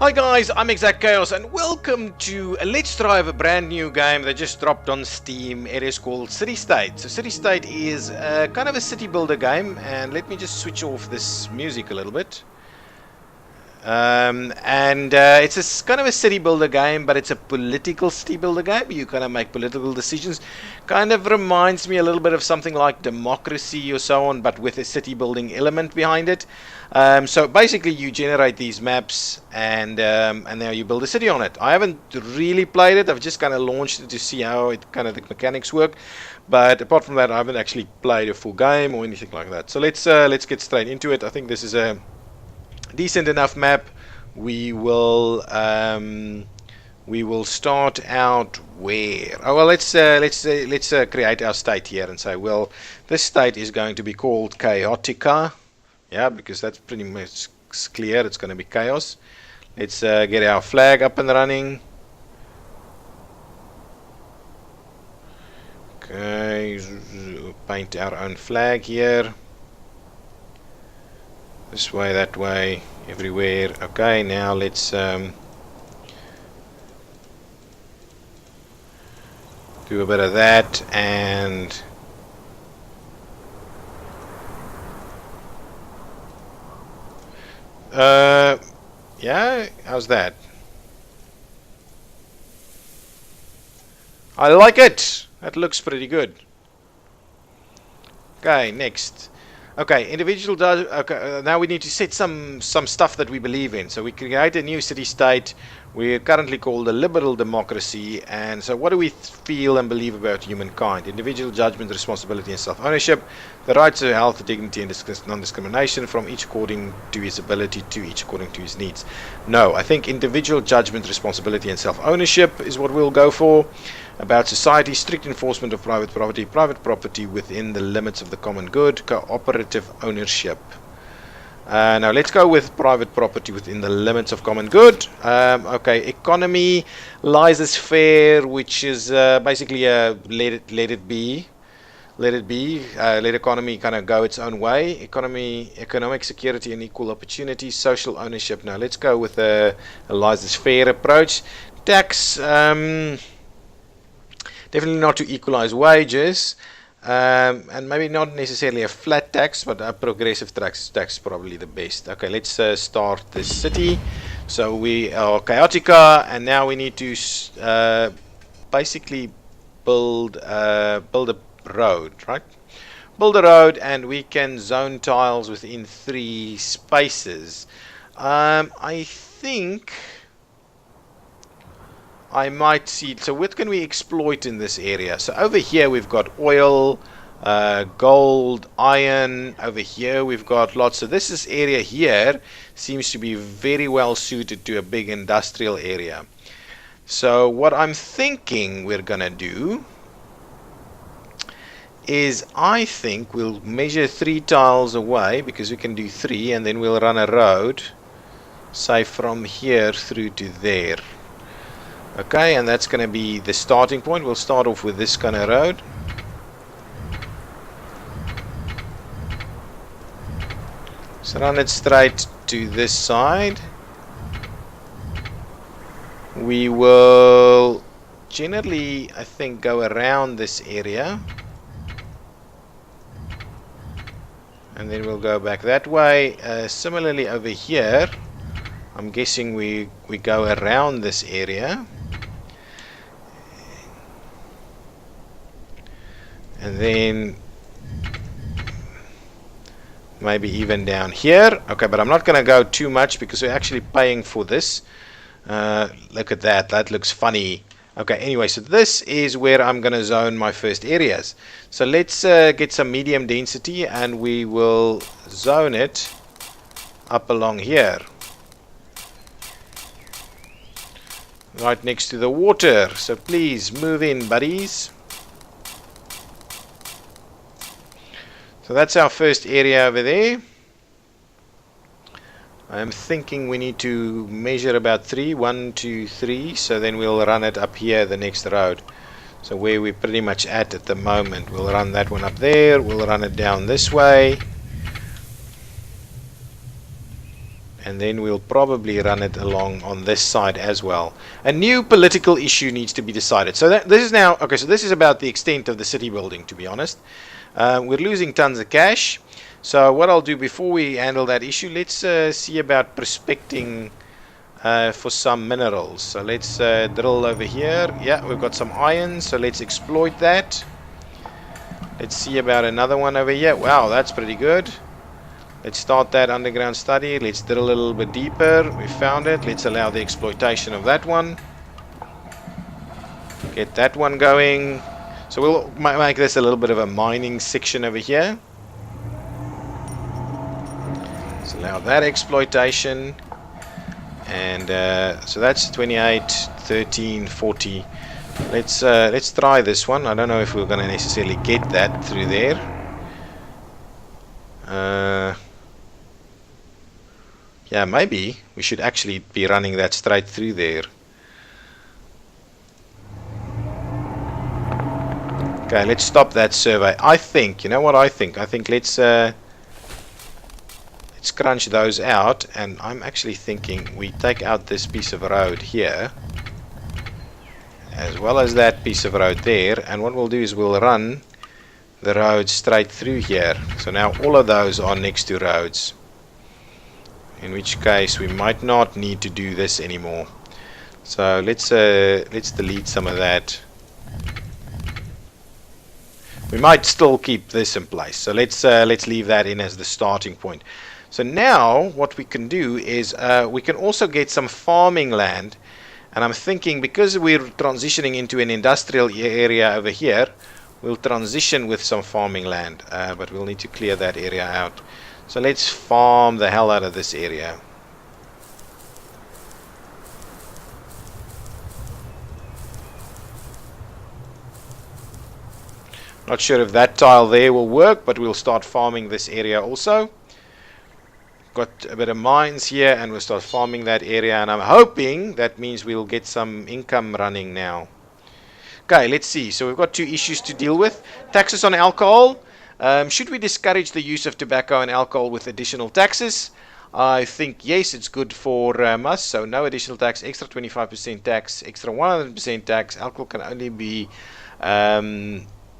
Hi guys, I'm ExactChaos and welcome to Let's Drive, a brand new game that just dropped on Steam. It is called CityState. So CityState is kind of a city builder game, and let me just switch off this music a little bit. It's kind of a city builder game, but it's a political city builder game. You kind of make political decisions. Kind of reminds me a little bit of something like democracy or so on, but with a city building element behind it. So basically, you generate these maps, and now you build a city on it. I haven't really played it. I've just kind of launched it to see how it kind of the mechanics work. But apart from that, I haven't actually played a full game or anything like that. So let's get straight into it. I think this is a decent enough map. We will start out where? Oh well, let's create our state here and say, well, this state is going to be called Chaotica. Yeah, because that's pretty much clear. It's going to be chaos. Let's get our flag up and running. Okay, paint our own flag here. This way, that way, everywhere. Okay, now let's do a bit of that, and yeah, how's that? I like it. That looks pretty good. Okay, next. Okay, individual does. Okay, now we need to set some stuff that we believe in. So we create a new city-state. We're currently called a liberal democracy. And so, what do we feel and believe about humankind? Individual judgment, responsibility, and self-ownership. The rights to health, dignity, and non-discrimination from each according to his ability to each according to his needs. No, I think individual judgment, responsibility, and self-ownership is what we'll go for. About society, strict enforcement of private property within the limits of the common good, cooperative ownership. Now let's go with private property within the limits of common good. Okay, economy, laissez-faire, which is basically let it be. Let economy kind of go its own way. Economic security and equal opportunity, social ownership. Now let's go with a laissez-faire approach. Tax. Definitely not to equalize wages, and maybe not necessarily a flat tax, but a progressive tax is probably the best. Okay, let's start this city. So we are Chaotica, and now we need to basically build a road, right? Build a road, and we can zone tiles within 3 spaces. I think I might see. So what can we exploit in this area? So over here we've got oil, gold, iron. Over here we've got lots. So this area here seems to be very well suited to a big industrial area. So what I'm thinking we're gonna do is, I think we'll measure 3 tiles away, because we can do 3, and then we'll run a road, say from here through to there. Okay, and that's going to be the starting point. We'll start off with this kind of road. So run it straight to this side. We will generally, I think, go around this area. And then we'll go back that way. Similarly over here, I'm guessing we go around this area. And then maybe even down here. Okay, but I'm not going to go too much because we're actually paying for this. Look at that. That looks funny. Okay, anyway, so this is where I'm going to zone my first areas. So let's get some medium density, and we will zone it up along here. Right next to the water. So please move in, buddies. So that's our first area over there. I'm thinking we need to measure about 3, 1, 2, 3. So then we'll run it up here, the next road. So where we're pretty much at the moment, we'll run that one up there. We'll run it down this way. and then we'll probably run it along on this side as well. A new political issue needs to be decided. So this is now, okay, so this is about the extent of the city building, to be honest. We're losing tons of cash. So what I'll do before we handle that issue, let's see about prospecting for some minerals. So let's drill over here. Yeah, we've got some iron, so let's exploit that. Let's see about another one over here. Wow, that's pretty good. Let's start that underground study. Let's drill a little bit deeper. We found it. Let's allow the exploitation of that one. Get that one going. So we'll make this a little bit of a mining section over here. Let's allow that exploitation. And so that's 28, 13, 40. Let's try this one. I don't know if we're going to necessarily get that through there. Yeah, maybe we should actually be running that straight through there. Okay, let's stop that survey. I think, you know what I think? I think let's crunch those out, and I'm actually thinking we take out this piece of road here, as well as that piece of road there, and what we'll do is we'll run the road straight through here. So now all of those are next to roads, in which case we might not need to do this anymore. So let's delete some of that. We might still keep this in place, so let's leave that in as the starting point. So now what we can do is we can also get some farming land, and I'm thinking because we're transitioning into an industrial area over here, we'll transition with some farming land, but we'll need to clear that area out. So let's farm the hell out of this area. Not sure if that tile there will work, but we'll start farming this area also. Got a bit of mines here, and we'll start farming that area, and I'm hoping that means we'll get some income running now. Okay, let's see. So we've got two issues to deal with. Taxes on alcohol. Should we discourage the use of tobacco and alcohol with additional taxes? I think yes, it's good for us. So no additional tax, extra 25% tax, extra 100% tax. Alcohol can only be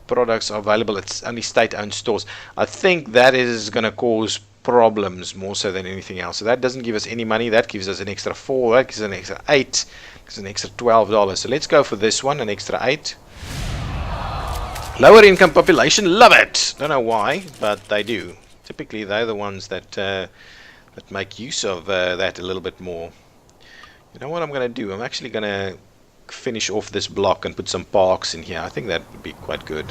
products are available at only state-owned stores. I think that is going to cause problems more so than anything else. So that doesn't give us any money. That gives us an extra 4. That gives us an extra 8. Gives us an extra $12. So let's go for this one, an extra 8. Lower income population, love it. Don't know why, but they do. Typically, they're the ones that that make use of that a little bit more. You know what I'm going to do? I'm actually going to finish off this block and put some parks in here. I think that would be quite good.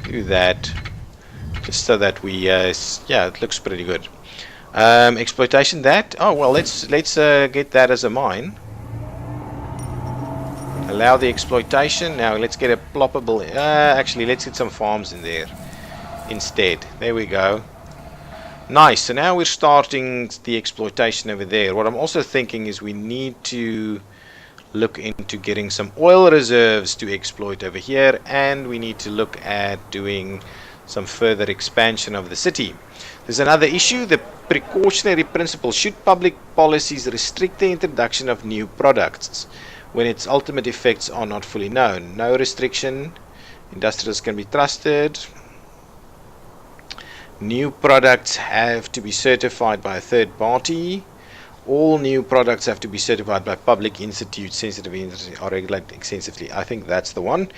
Do that, just so that we, yeah, it looks pretty good. Exploitation that. Oh well, let's get that as a mine. Allow the exploitation. Now let's get a ploppable. Actually, let's get some farms in there instead. There we go. Nice. So now we're starting the exploitation over there. What I'm also thinking is we need to look into getting some oil reserves to exploit over here, and we need to look at doing some further expansion of the city. There's another issue, the precautionary principle. Should public policies restrict the introduction of new products when its ultimate effects are not fully known? No restriction. Industrials can be trusted. New products have to be certified by a third party. All new products have to be certified by public institutes. Sensitive industries are regulated extensively. I think that's the one.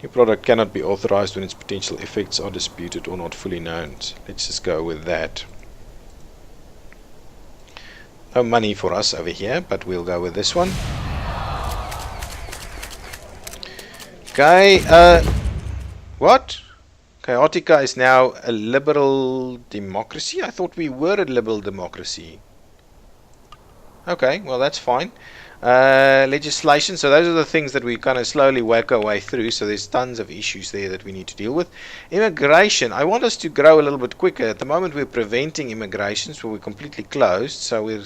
New product cannot be authorized when its potential effects are disputed or not fully known. So let's just go with that. No money for us over here, but we'll go with this one. Okay, what? Chaotica is now a liberal democracy? I thought we were a liberal democracy. Okay, well that's fine. Legislation, so those are the things that we kind of slowly work our way through. So there's tons of issues there that we need to deal with. Immigration, I want us to grow a little bit quicker. At the moment we're preventing immigration, so we're completely closed, so we're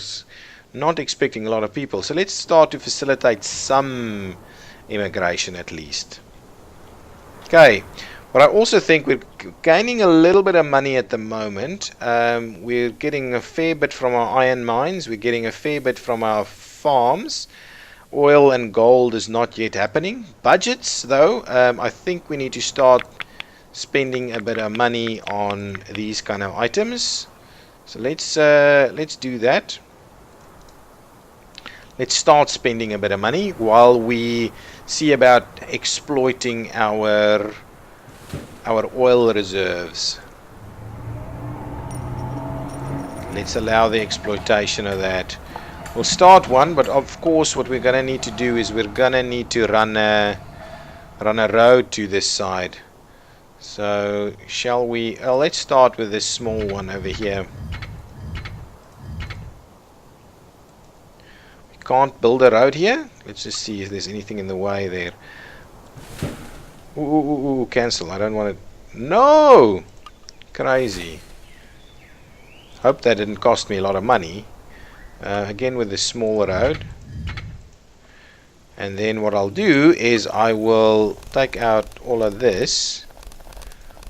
not expecting a lot of people. So let's start to facilitate some immigration at least. Okay, But I also think we're gaining a little bit of money at the moment. We're getting a fair bit from our iron mines. We're getting a fair bit from our farms. Oil and gold is not yet happening. Budgets, though, I think we need to start spending a bit of money on these kind of items. So let's do that. Let's start spending a bit of money while we see about exploiting our oil reserves. Let's allow the exploitation of that. We'll start one, but of course what we're gonna need to do is we're gonna need to run a road to this side. So shall we? Let's start with this small one over here. We can't build a road here. Let's just see if there's anything in the way there. Ooh, cancel. I don't want it. No! Crazy. Hope that didn't cost me a lot of money. Again with the small road. And then what I'll do is I will take out all of this.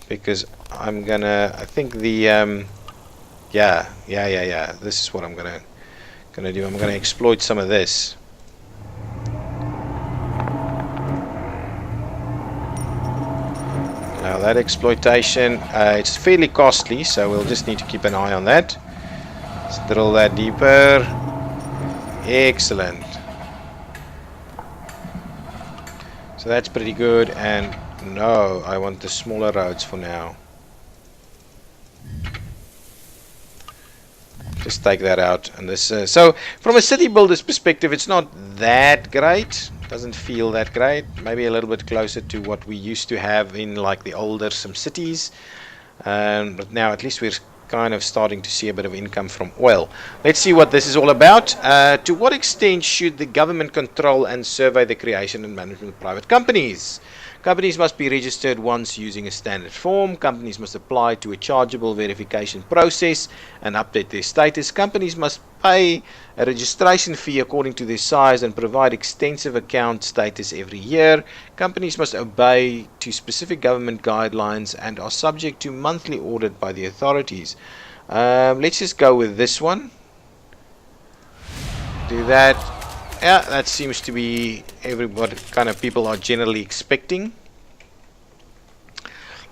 Because I'm gonna, I think the, yeah. This is what I'm gonna do. I'm gonna exploit some of this. Now that exploitation, it's fairly costly, so we'll just need to keep an eye on that. Let's drill that deeper. Excellent. So that's pretty good, and no, I want the smaller roads for now. Just take that out, and this. So from a city builder's perspective, it's not that great. Doesn't feel that great. Maybe a little bit closer to what we used to have in like the older SimCities. But now at least we're kind of starting to see a bit of income from oil. Let's see what this is all about. To what extent should the government control and survey the creation and management of private companies? Companies must be registered once using a standard form. Companies must apply to a chargeable verification process and update their status. Companies must pay a registration fee according to their size and provide extensive account status every year. Companies must obey to specific government guidelines and are subject to monthly audit by the authorities. Let's just go with this one. Do that. Yeah, that seems to be what kind of people are generally expecting.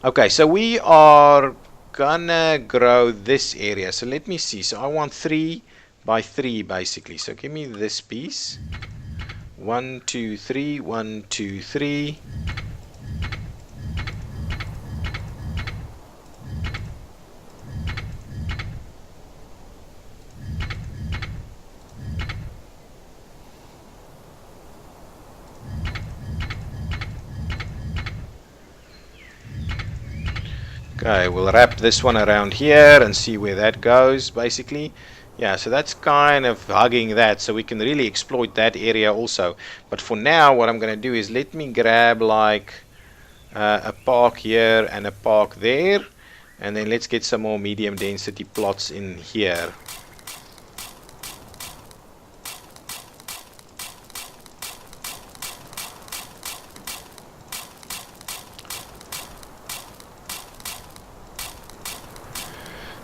Okay, so we are gonna grow this area. So let me see. So I want 3 by 3 basically. So give me this piece. 1, 2, 3, 1, 2, 3. Okay, we'll wrap this one around here and see where that goes, basically. Yeah, so that's kind of hugging that, so we can really exploit that area also. But for now, what I'm going to do is let me grab like a park here and a park there. And then let's get some more medium density plots in here.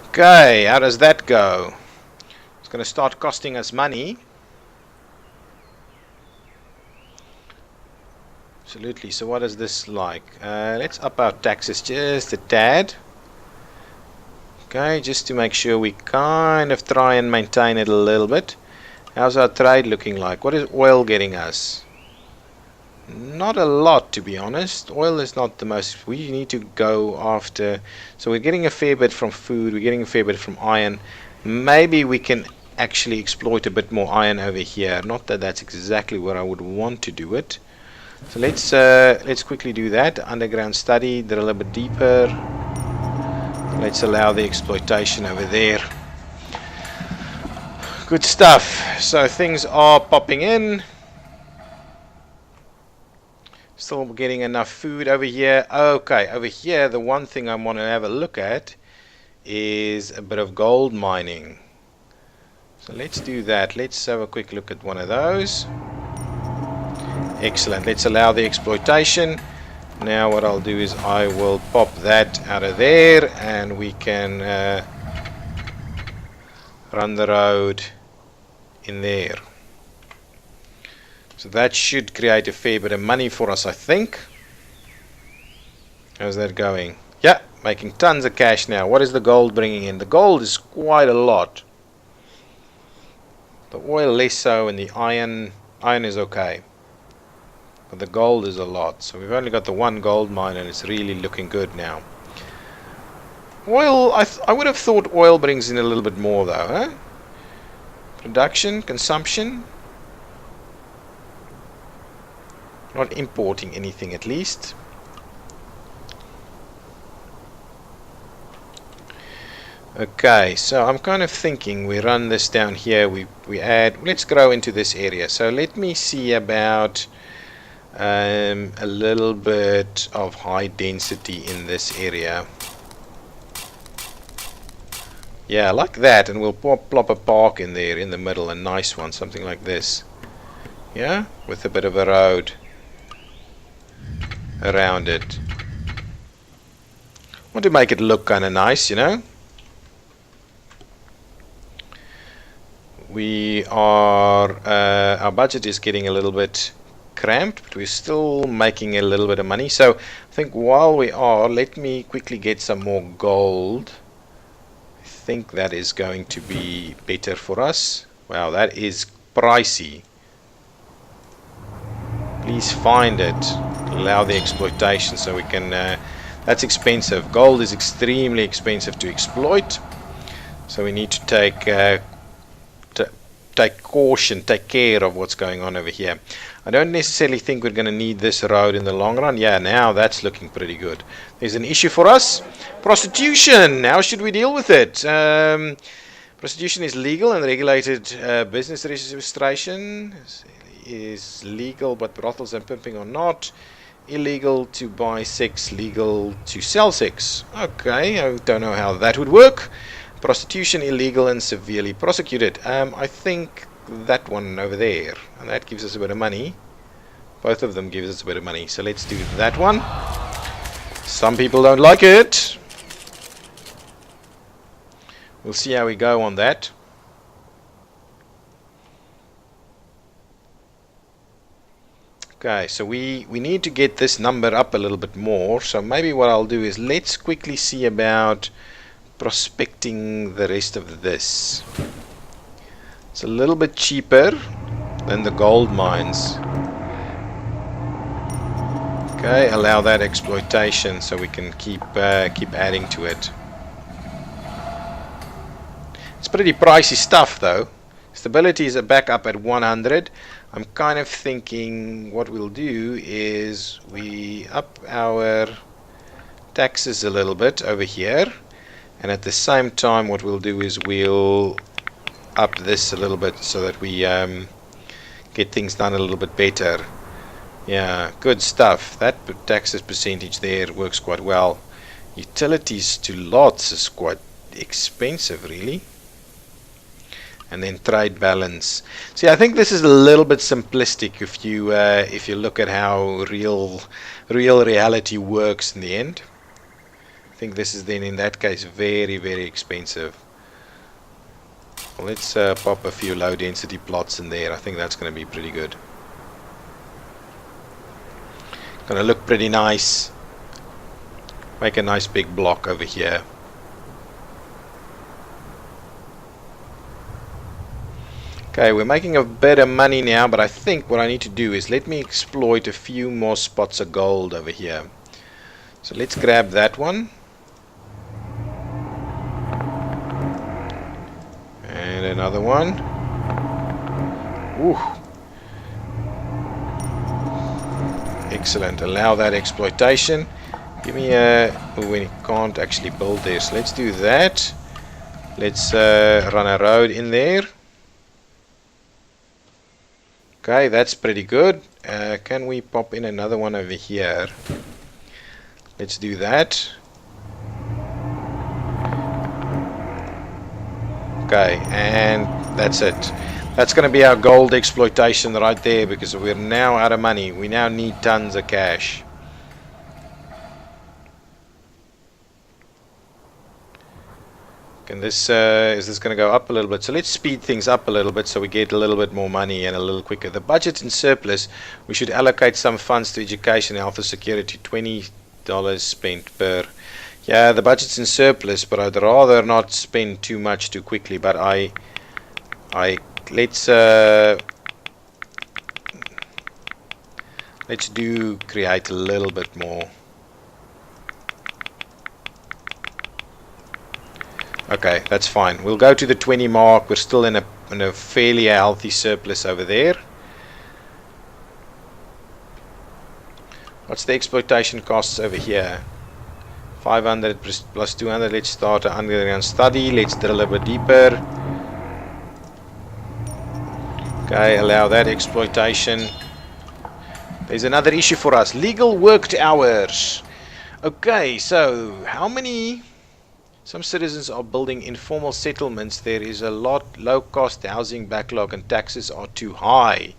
Okay, how does that go? It's going to start costing us money. Absolutely. So what is this like? Let's up our taxes just a tad. Okay, just to make sure we kind of try and maintain it a little bit. How's our trade looking like? What is oil getting us? Not a lot, to be honest. Oil is not the most we need to go after. So we're getting a fair bit from food, we're getting a fair bit from iron. Maybe we can actually exploit a bit more iron over here. Not that that's exactly where I would want to do it. So let's quickly do that. Underground study, drill a bit deeper. Let's allow the exploitation over there. Good stuff. So things are popping in. Still getting enough food over here. Okay, over here the one thing I want to have a look at is a bit of gold mining. So let's do that. Let's have a quick look at one of those. Excellent. Let's allow the exploitation. Now what I'll do is I will pop that out of there, and we can run the road in there. So that should create a fair bit of money for us, I think. How's that going? Yeah, making tons of cash now. What is the gold bringing in? The gold is quite a lot. The oil less so, and the iron is okay. But the gold is a lot. So we've only got the one gold mine, and it's really looking good now. Oil, I would have thought oil brings in a little bit more though, huh? Production, consumption. Not importing anything at least. Okay, so I'm kind of thinking we run this down here, we add, let's grow into this area. So let me see about a little bit of high density in this area. Yeah, like that, and we'll plop a park in there in the middle, a nice one, something like this. Yeah, with a bit of a road around it. Want to make it look kind of nice, you know. We are our budget is getting a little bit cramped, but we're still making a little bit of money. So I think while we are, let me quickly get some more gold. I think that is going to be better for us. Wow, that is pricey. Please find it. Allow the exploitation so we can that's expensive. Gold is extremely expensive to exploit, so we need to take caution, take care of what's going on over here. I don't necessarily think we're going to need this road in the long run. Yeah, now that's looking pretty good. There's an issue for us. Prostitution. How should we deal with it? Prostitution is legal and regulated. Business registration is legal, but brothels and pimping are not. Illegal to buy sex, legal to sell sex. Okay, I don't know how that would work. Prostitution illegal and severely prosecuted. I think that one over there, and that gives us a bit of money. Both of them gives us a bit of money, so let's do that one. Some people don't like it. We'll see how we go on that. Okay, so we need to get this number up a little bit more. So maybe what I'll do is let's quickly see about prospecting the rest of this. It's a little bit cheaper than the gold mines. Okay, allow that exploitation so we can keep adding to it. It's pretty pricey stuff though. Stability is back up at 100. I'm kind of thinking what we'll do is we up our taxes a little bit over here, and at the same time what we'll do is we'll up this a little bit so that we get things done a little bit better. Yeah, good stuff. That taxes percentage there works quite well. Utilities to lots is quite expensive really. And then trade balance. See, I think this is a little bit simplistic if you look at how real reality works in the end. I think this is then in that case very, very expensive. Well, let's pop a few low density plots in there. I think that's going to be pretty good. Going to look pretty nice. Make a nice big block over here. Okay, we're making a bit of money now, but I think what I need to do is let me exploit a few more spots of gold over here. So let's grab that one. And another one. Ooh. Excellent. Allow that exploitation. Give me a... Oh, we can't actually build this. Let's do that. Let's run a road in there. Okay, that's pretty good. Can we pop in another one over here? Let's do that. Okay, and that's it. That's going to be our gold exploitation right there, because we're now out of money. We now need tons of cash. Can this is this going to go up a little bit? So let's speed things up a little bit so we get a little bit more money and a little quicker. The budget in surplus, we should allocate some funds to education, health and security. $20 spent per. Yeah, the budget's in surplus, but I'd rather not spend too much too quickly. But let's create a little bit more. Okay, that's fine. We'll go to the 20 mark. We're still in a fairly healthy surplus over there. What's the exploitation costs over here? 500 plus 200. Let's start an underground study. Let's drill a bit deeper. Okay, allow that exploitation. There's another issue for us. Legal worked hours. Okay, so how many? Some citizens are building informal settlements. There is a low cost housing backlog and taxes are too high.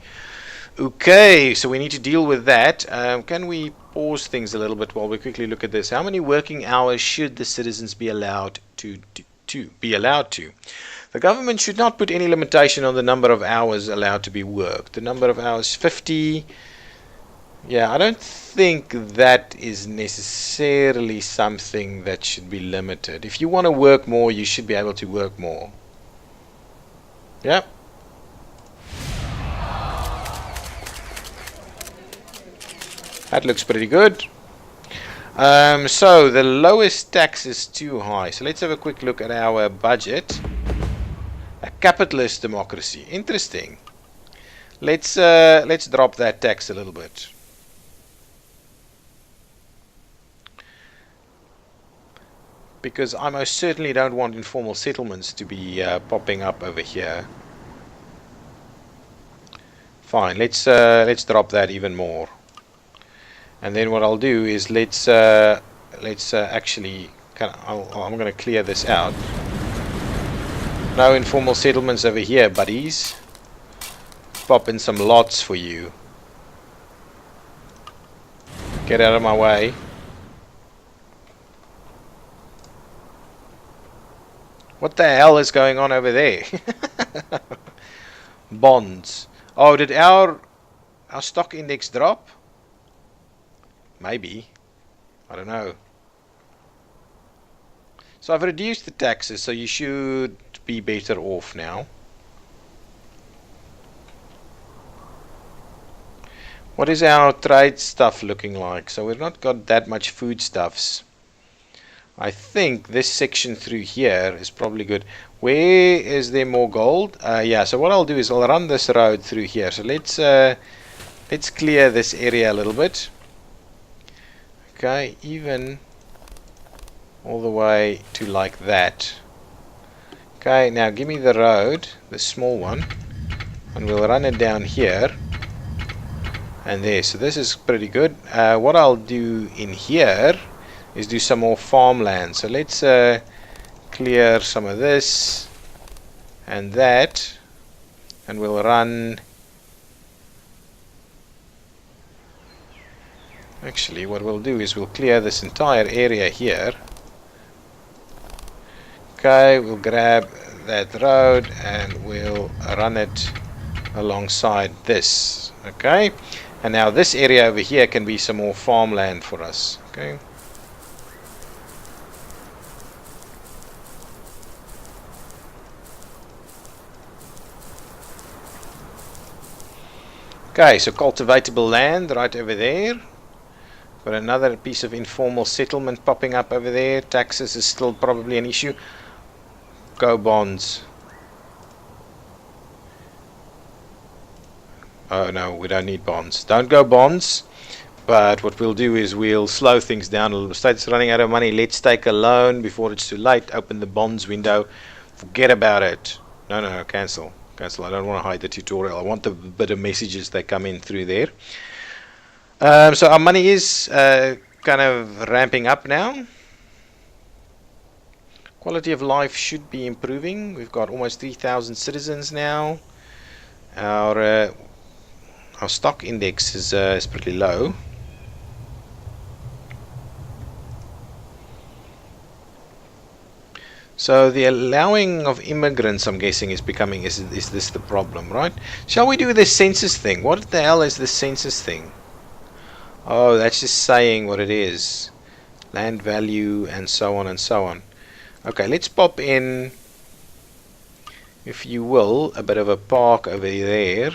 Okay, so we need to deal with that. Can we pause things a little bit while we quickly look at this? How many working hours should the citizens be allowed to be allowed to? The government should not put any limitation on the number of hours allowed to be worked. The number of hours 50. Yeah, I don't think that is necessarily something that should be limited. If you want to work more, you should be able to work more. Yep. That looks pretty good. So the lowest tax is too high. So let's have a quick look at our budget. A capitalist democracy. Interesting. Let's drop that tax a little bit. Because I most certainly don't want informal settlements to be popping up over here. Fine, let's drop that even more. And then what I'll do is actually I'm going to clear this out. No informal settlements over here, buddies. Pop in some lots for you. Get out of my way. What the hell is going on over there? Bonds. Oh, did our stock index drop? Maybe. I don't know. So I've reduced the taxes, so you should be better off now. What is our trade stuff looking like? So we've not got that much foodstuffs. I think this section through here is probably good. Where is there more gold? Yeah, so what I'll do is I'll run this road through here. So let's clear this area a little bit. Okay, even all the way to like that. Okay, now give me the road, the small one, and we'll run it down here and there. So this is pretty good. What I'll do in here is do some more farmland. So let's clear some of this and that, and we'll run. Actually, what we'll do is we'll clear this entire area here. Okay, we'll grab that road and we'll run it alongside this. Okay, and now this area over here can be some more farmland for us. Okay. Okay, so cultivatable land right over there. Got another piece of informal settlement popping up over there. Taxes is still probably an issue. Go bonds. Oh no, we don't need bonds. Don't go bonds. But what we'll do is we'll slow things down a little. State's running out of money. Let's take a loan before it's too late. Open the bonds window. Forget about it. No, cancel. Cancel. I don't want to hide the tutorial. I want the bit of messages that come in through there. So our money is kind of ramping up now. Quality of life should be improving. We've got almost 3,000 citizens now. Our stock index is pretty low. So the allowing of immigrants, I'm guessing, is becoming, is this the problem, right? Shall we do this census thing? What the hell is this census thing? Oh, that's just saying what it is. Land value and so on and so on. Okay, let's pop in, if you will, a bit of a park over there,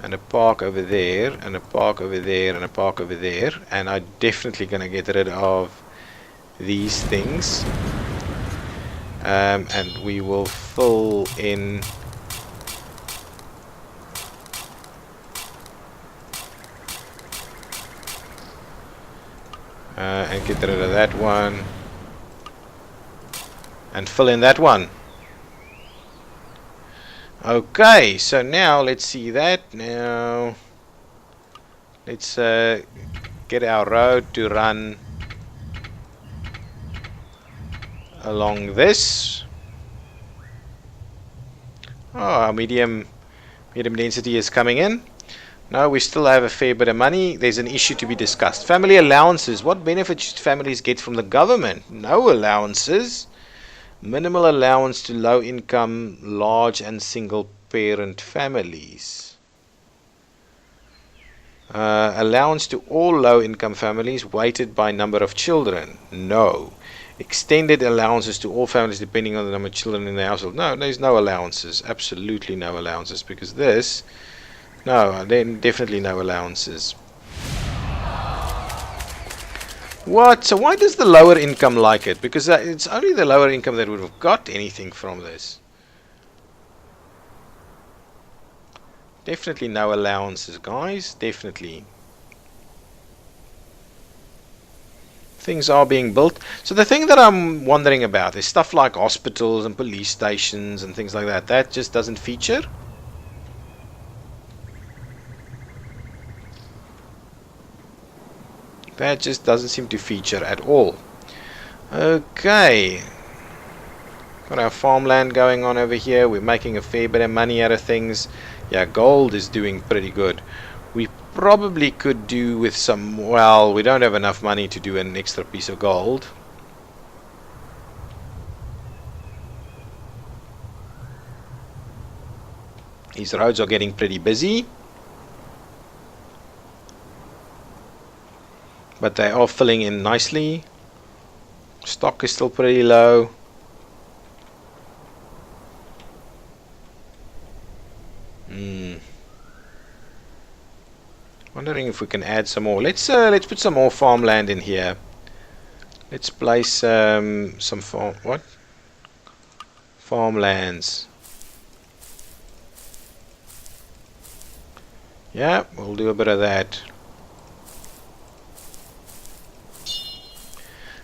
and a park over there, and a park over there, and a park over there, and I'm definitely going to get rid of these things. And we will fill in and get rid of that one and fill in that one. Okay, so now let's see that. Now let's get our road to run along this. Oh, our medium density is coming in. No, we still have a fair bit of money. There's an issue to be discussed. Family allowances. What benefits should families get from the government? No allowances. Minimal allowance to low income, large and single parent families. Allowance to all low income families weighted by number of children. No. Extended allowances to all families depending on the number of children in the household. No, there's no allowances. Absolutely no allowances, because this... No, then definitely no allowances. What? So why does the lower income like it? Because it's only the lower income that would have got anything from this. Definitely no allowances, guys. Definitely. Things are being built. So the thing that I'm wondering about is stuff like hospitals and police stations and things like that. That just doesn't feature. That just doesn't seem to feature at all. Okay. Got our farmland going on over here. We're making a fair bit of money out of things. Yeah, gold is doing pretty good. We probably could do with some... Well, we don't have enough money to do an extra piece of gold. These roads are getting pretty busy. But they are filling in nicely. Stock is still pretty low. Wondering if we can add some more. Let's put some more farmland in here. Let's place some farmlands. Yeah, we'll do a bit of that.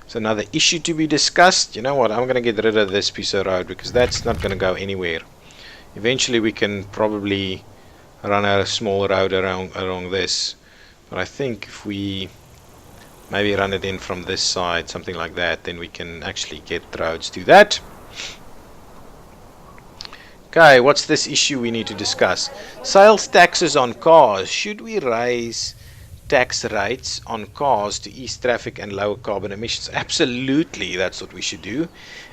It's another issue to be discussed. You know what? I'm going to get rid of this piece of road because that's not going to go anywhere. Eventually we can probably run a small road along this. But I think if we maybe run it in from this side, something like that, then we can actually get roads to that. Okay, what's this issue we need to discuss? Sales taxes on cars. Should we raise tax rates on cars to ease traffic and lower carbon emissions? Absolutely, that's what we should do.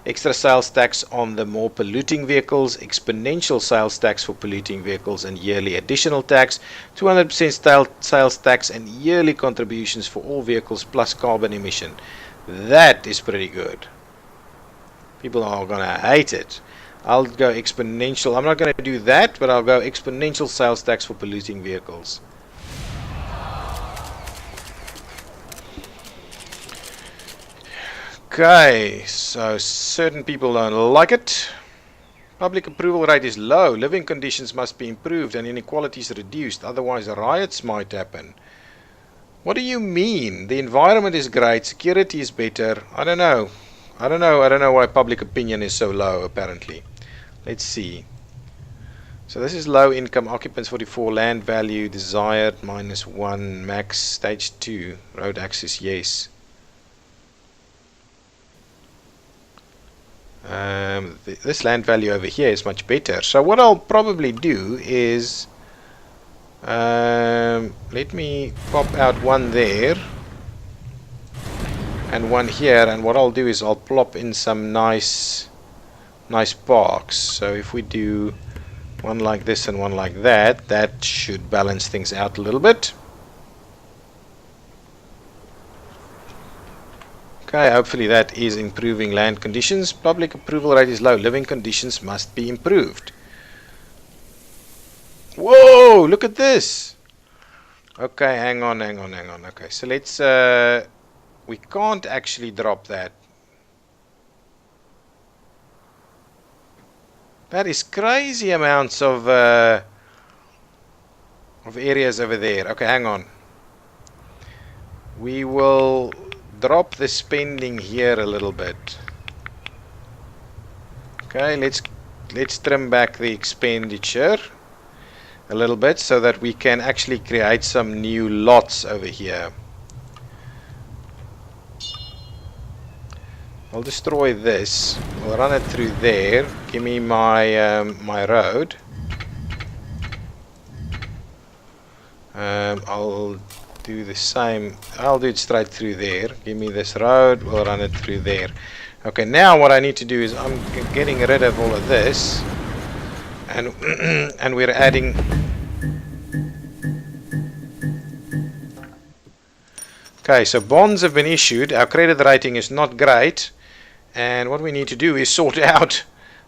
Extra sales tax on the more polluting vehicles, exponential sales tax for polluting vehicles, and yearly additional tax, 200% sales tax, and yearly contributions for all vehicles plus carbon emission. That is pretty good. People are gonna hate it. I'll go exponential. I'm not gonna do that, but I'll go exponential sales tax for polluting vehicles. Okay, so certain people don't like it. Public approval rate is low. Living conditions must be improved and inequalities reduced. Otherwise, riots might happen. What do you mean? The environment is great. Security is better. I don't know. I don't know why public opinion is so low, apparently. Let's see. So this is low income, occupants 44, land value desired -1, max stage 2, road access yes. This land value over here is much better. So what I'll probably do is let me pop out one there and one here, and what I'll do is I'll plop in some nice parks. So if we do one like this and one like that, that should balance things out a little bit. Okay, hopefully that is improving land conditions. Public approval rate is low. Living conditions must be improved. Whoa, look at this. Okay, hang on. Okay, so let's we can't actually drop that. That is crazy amounts of areas over there. Okay, hang on. We will drop the spending here a little bit. Okay, let's trim back the expenditure a little bit so that we can actually create some new lots over here. I'll destroy this. We'll run it through there. Give me my my road. I'll do the same. I'll do it straight through there. Give me this road. We'll run it through there. Okay, now what I need to do is I'm getting rid of all of this, and and we're adding. Okay, so bonds have been issued. Our credit rating is not great, and what we need to do is sort out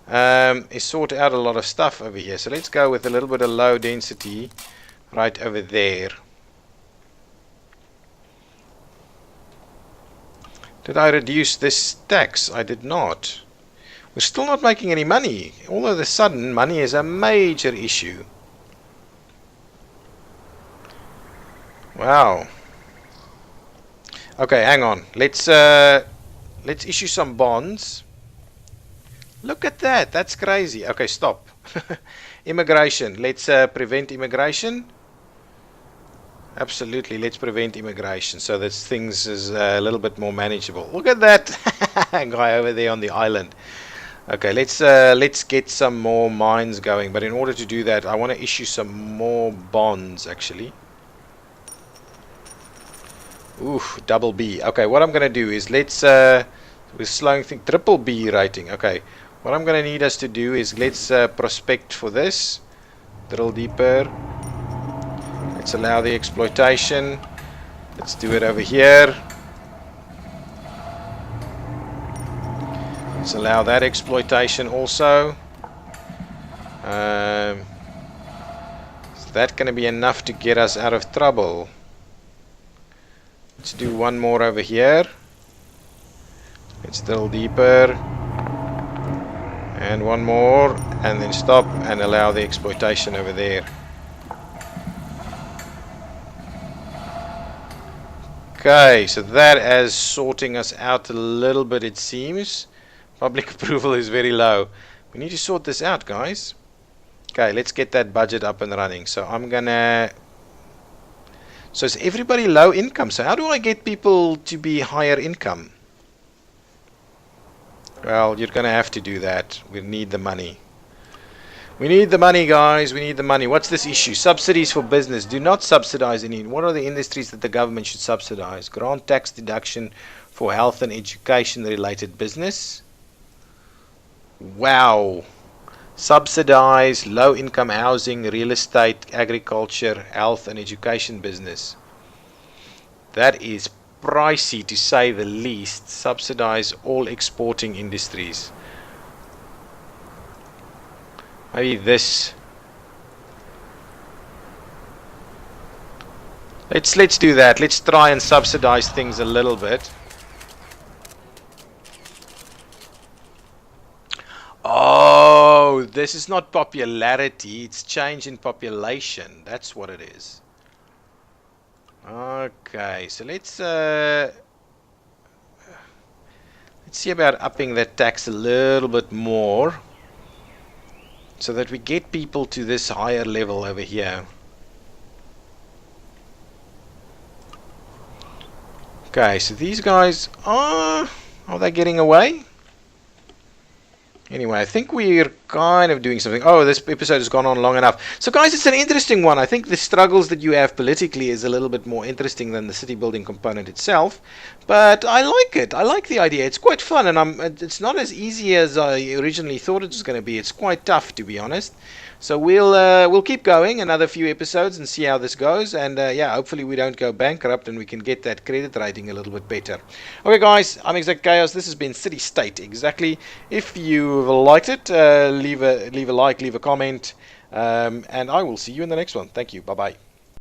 a lot of stuff over here. So let's go with a little bit of low density right over there. Did I reduce this tax? I did not. We're still not making any money. All of a sudden, money is a major issue. Wow. Okay, hang on. Let's issue some bonds. Look at that. That's crazy. Okay, stop. Immigration. Let's prevent immigration. Absolutely, let's prevent immigration so that things is a little bit more manageable. Look at that guy over there on the island. Okay, let's get some more mines going, but in order to do that, I want to issue some more bonds actually. Ooh, double B. Okay, what I'm going to do is we're slowing things, triple B rating. Okay, what I'm going to need us to do is let's prospect for this, drill deeper. Let's allow the exploitation. Let's do it over here. Let's allow that exploitation also. Is that going to be enough to get us out of trouble? Let's do one more over here. Let's drill deeper. And one more. And then stop and allow the exploitation over there. Okay, so that is sorting us out a little bit, it seems. Public approval is very low. We need to sort this out, guys. Okay, let's get that budget up and running. So I'm gonna... So is everybody low income? So how do I get people to be higher income? Well, you're gonna have to do that. We need the money. We need the money, guys. We need the money. What's this issue? Subsidies for business. Do not subsidize any. What are the industries that the government should subsidize? Grant tax deduction for health and education related business. Wow. Subsidize low income housing, real estate, agriculture, health and education business. That is pricey to say the least. Subsidize all exporting industries. Maybe this. Let's do that. Let's try and subsidize things a little bit. Oh, this is not popularity, it's change in population. That's what it is. Okay, so let's see about upping that tax a little bit more, so that we get people to this higher level over here. Okay, so these guys are they getting away? Anyway, I think we're kind of doing something. Oh, this episode has gone on long enough. So, guys, it's an interesting one. I think the struggles that you have politically is a little bit more interesting than the city building component itself. But I like it. I like the idea. It's quite fun, and it's not as easy as I originally thought it was going to be. It's quite tough, to be honest. So we'll keep going another few episodes and see how this goes. And yeah, hopefully we don't go bankrupt and we can get that credit rating a little bit better. Okay, guys, I'm ExactChaos. This has been CityState. Exactly. If you've liked it, leave a like, leave a comment, and I will see you in the next one. Thank you. Bye bye.